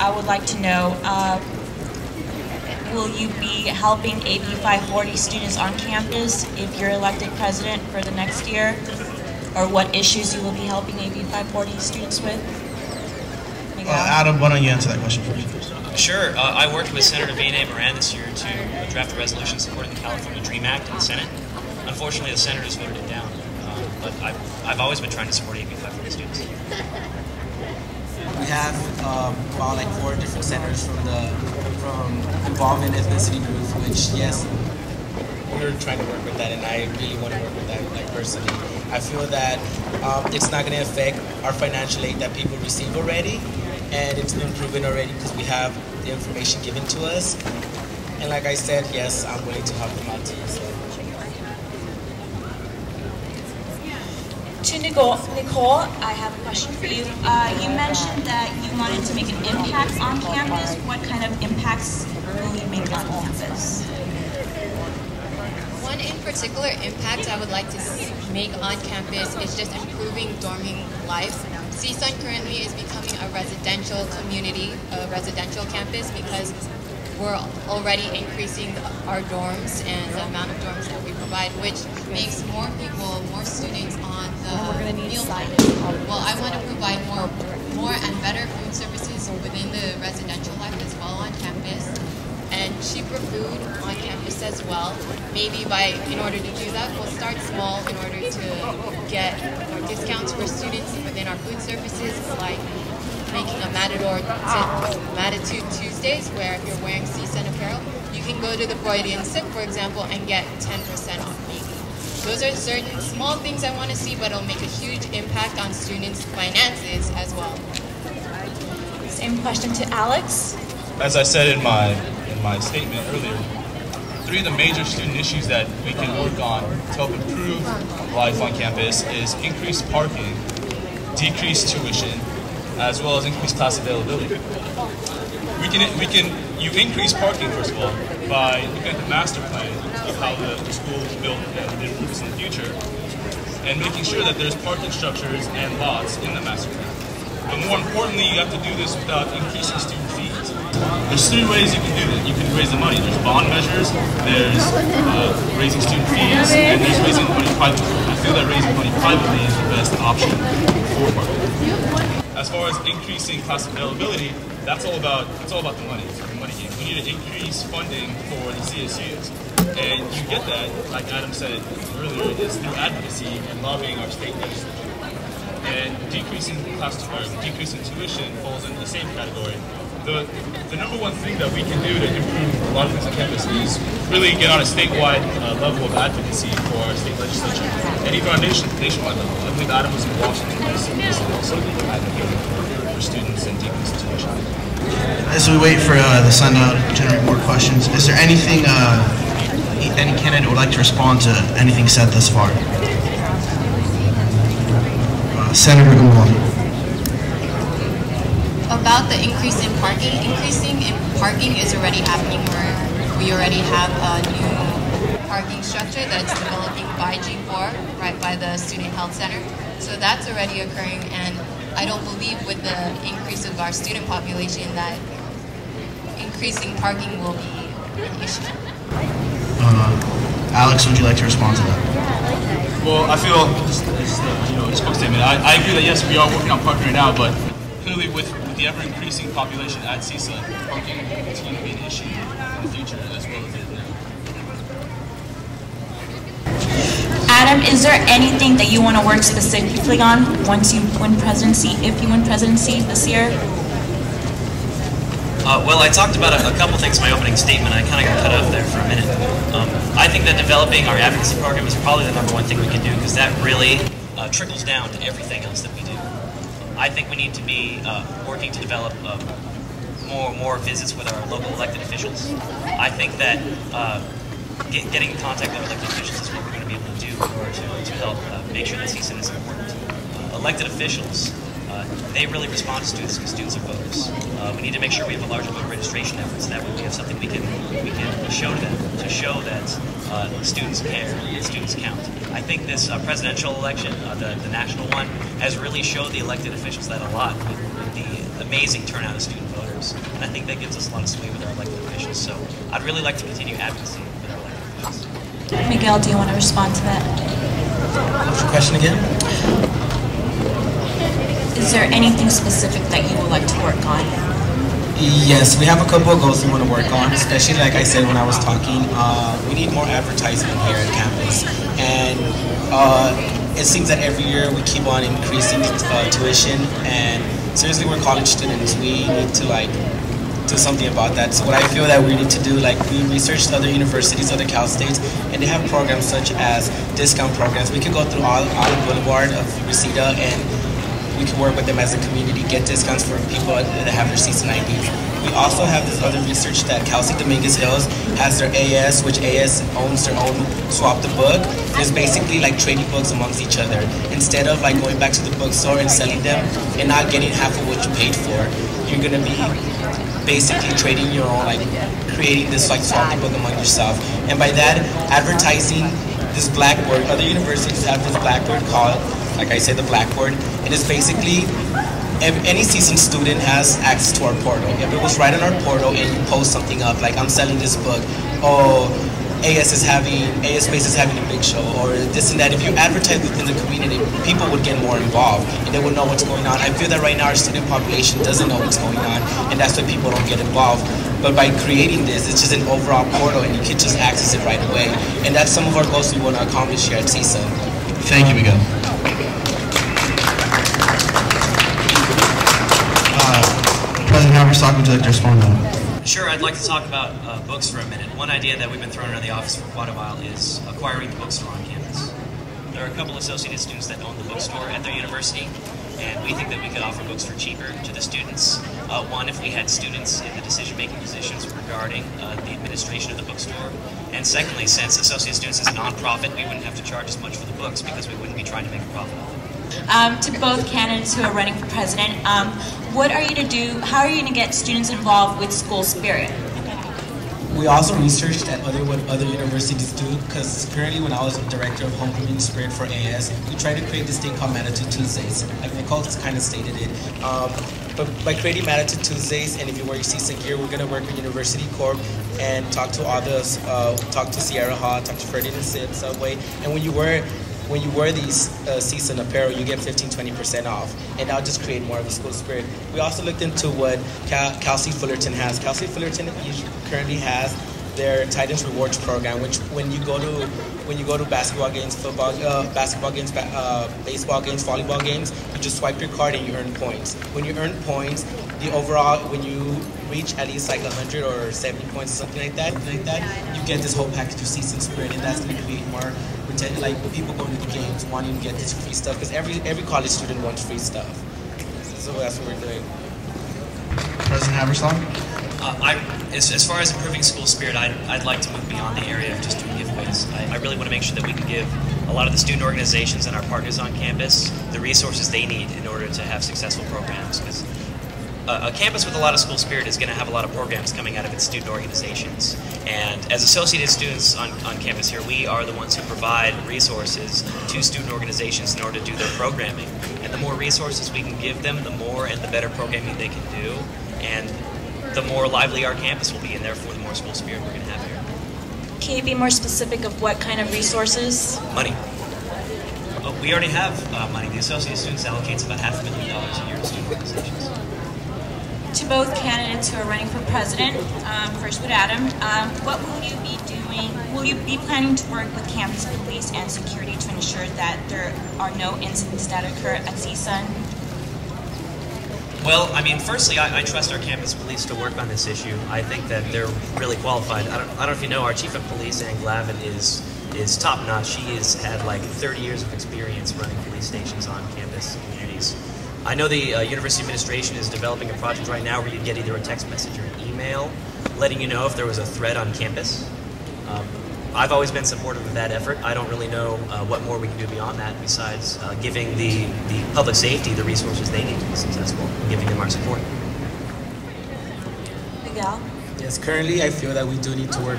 I would like to know, will you be helping AB 540 students on campus if you're elected president for the next year? Or what issues you will be helping AB 540 students with? Adam, why don't you answer that question first? Sure. I worked with Senator Bene Moran this year to draft a resolution supporting the California DREAM Act in the Senate. Unfortunately, the senators voted it down. But I've always been trying to support AB 540 students. We have about like 4 different senators from involved in ethnicity groups, which yes, we're trying to work with that, and I really want to work with that, like personally. I feel that it's not going to affect our financial aid that people receive already, and it's been proven already because we have the information given to us. And like I said, yes, I'm willing to help them out too. So. To Nicole, I have a question for you. You mentioned that you wanted to make an impact on campus. What kind of impacts will you make on campus? One in particular impact I would like to make on campus is just improving dorming life. CSUN currently is becoming a residential community, a residential campus, because we're already increasing our dorms and the amount of dorms that we provide, which makes more people, more students on the meal plan. Well, I want to provide more and better food services within the residential life as well on campus, and cheaper food on campus as well. Maybe in order to do that, we'll start small in order to get more discounts for students within our food services, like making a Matitude Tuesdays, where if you're wearing CSUN apparel, you can go to the Freudian Sip, for example, and get 10% off maybe. Those are certain small things I want to see, but it'll make a huge impact on students' finances as well. Same question to Alex. As I said in my statement earlier, 3 of the major student issues that we can work on to help improve life on campus is increased parking, decreased tuition, as well as increased class availability. You increase parking, first of all, by looking at the master plan of how the school is built and improves in the future, and making sure that there's parking structures and lots in the master plan. But more importantly, you have to do this without increasing student fees. There's 3 ways you can do that. You can raise the money. There's bond measures, there's raising student fees, and there's raising money privately. I feel that raising money privately is the best option for parking. As far as increasing class availability, it's all about the money. It's the money game. We need to increase funding for the CSUs, and you get that, like Adam said earlier, is through advocacy and lobbying our state legislature. And decreasing tuition falls into the same category. The number one thing that we can do to improve a lot of things on campus is really get on a statewide level of advocacy for our state legislature, and even on nationwide level. I believe Adam was in Washington D.C. also advocating for students and decreasing tuition. As we wait for the sun to generate more questions, is there anything any candidate would like to respond to anything said thus far? Senator Gould. About the increase in parking, increasing in parking is already happening, where we already have a new parking structure that's developing by G4, right by the Student Health Center. So that's already occurring, and I don't believe with the increase of our student population that increasing parking will be an issue. Alex, would you like to respond to that? Well, I feel, just a quick statement, I agree that yes, we are working on parking right now, but clearly with the ever-increasing population at CSUN, parking will continue to be an issue in the future as well as it is now. Adam, is there anything that you want to work specifically on once you win presidency, if you win presidency this year? Well, I talked about a couple things in my opening statement. I kind of got cut off there for a minute. I think that developing our advocacy program is probably the number one thing we can do, because that really trickles down to everything else that we do. I think we need to be working to develop more visits with our local elected officials. I think that getting in contact with our elected officials is what we're going to be able to do in order to help make sure that CSUN is important. Elected officials, they really respond to students because students are voters. We need to make sure we have a larger voter registration effort, so that way we have something we can show to them, to show that students care and students count. I think this presidential election, the national one, has really showed the elected officials that a lot with the amazing turnout of student voters. programs, and I think that gives us a lot of sway with our elected officials. So I'd really like to continue advocacy with our elected officials. Miguel, do you want to respond to that? What's your question again? Is there anything specific that you would like to work on? Yes, we have a couple of goals we want to work on, especially like I said when I was talking, we need more advertisement here at campus. And it seems that every year we keep on increasing tuition, and seriously, we're college students. We need to do something about that. So what I feel that we need to do, we researched other universities, other Cal States, and they have programs such as discount programs. We could go through all Boulevard of Reseda, and we can work with them as a community, get discounts for people that have their CSUN IDs. We also have this other research that Cal State Dominguez Hills has their AS, which AS owns their own Swap the Book. It's basically like trading books amongst each other. Instead of going back to the bookstore and selling them and not getting half of what you paid for, you're gonna be basically trading your own, creating this Swap the Book among yourself. And by that, advertising this Blackboard. Other universities have this Blackboard called, like I said, the Blackboard. And it's basically, any CSUN student has access to our portal. If it was right on our portal and you post something up, like I'm selling this book, or AS Space is having a big show, or this and that, if you advertise within the community, people would get more involved and they would know what's going on. I feel that right now our student population doesn't know what's going on, and that's why people don't get involved. But by creating this, it's just an overall portal and you can just access it right away. And that's some of our goals we want to accomplish here at CSUN. Thank you, Miguel. President Haverstock, would you like to respond to that? Sure, I'd like to talk about books for a minute. One idea that we've been throwing around the office for quite a while is acquiring the bookstore on campus. There are a couple of associated students that own the bookstore at their university, and we think that we could offer books for cheaper to the students. One, if we had students in the decision-making positions regarding the administration of the bookstore. And secondly, since associate students is a nonprofit, we wouldn't have to charge as much for the books because we wouldn't be trying to make a profit off them. To both candidates who are running for president, what are you to do? How are you going to get students involved with school spirit? We also researched at what other universities do, because currently when I was director of Homecoming Spirit for AS, we tried to create this thing called Manatee Tuesdays. Like Nicole kind of stated it. But by creating Manatee Tuesdays, and if you wear your CSUN gear, we're going to work with University Corp and talk to others, talk to Sierra Hall, talk to Ferdinand Sib, Subway, and when you wear these CSUN apparel, you get 15-20% off, and that'll just create more of a school spirit. We also looked into what Cal State Fullerton has. Cal State Fullerton currently has their Titans Rewards program, which when you go to basketball games, basketball games, baseball games, volleyball games, you just swipe your card and you earn points. When you earn points, the overall, when you reach at least 100 or 70 points or something like that, you get this whole package of CSUN spirit, and that's going to create more people going to the games wanting to get this free stuff, because every college student wants free stuff. So that's what we're doing. President Haverstock? As far as improving school spirit, I'd like to move beyond the area of just doing giveaways. I really want to make sure that we can give a lot of the student organizations and our partners on campus the resources they need in order to have successful programs. Because a campus with a lot of school spirit is going to have a lot of programs coming out of its student organizations. And as associated students on campus here, we are the ones who provide resources to student organizations in order to do their programming. And the more resources we can give them, the more and the better programming they can do, and the more lively our campus will be, and therefore the more school spirit we're going to have here. Can you be more specific of what kind of resources? Money. We already have money. The associate students allocates about $500,000 a year to student organizations. To both candidates who are running for president, first with Adam, what will you be doing? Will you be planning to work with campus police and security to ensure that there are no incidents that occur at CSUN? Well, I mean, firstly, I trust our campus police to work on this issue. I think that they're really qualified. I don't know if you know, our chief of police, Ann Glavin, is top-notch. She has had like 30 years of experience running police stations on campus communities. I know the university administration is developing a project right now where you get either a text message or an email letting you know if there was a threat on campus. I've always been supportive of that effort. I don't really know what more we can do beyond that besides giving the public safety the resources they need to be successful, and giving them our support. Miguel? Yes, currently I feel that we do need to work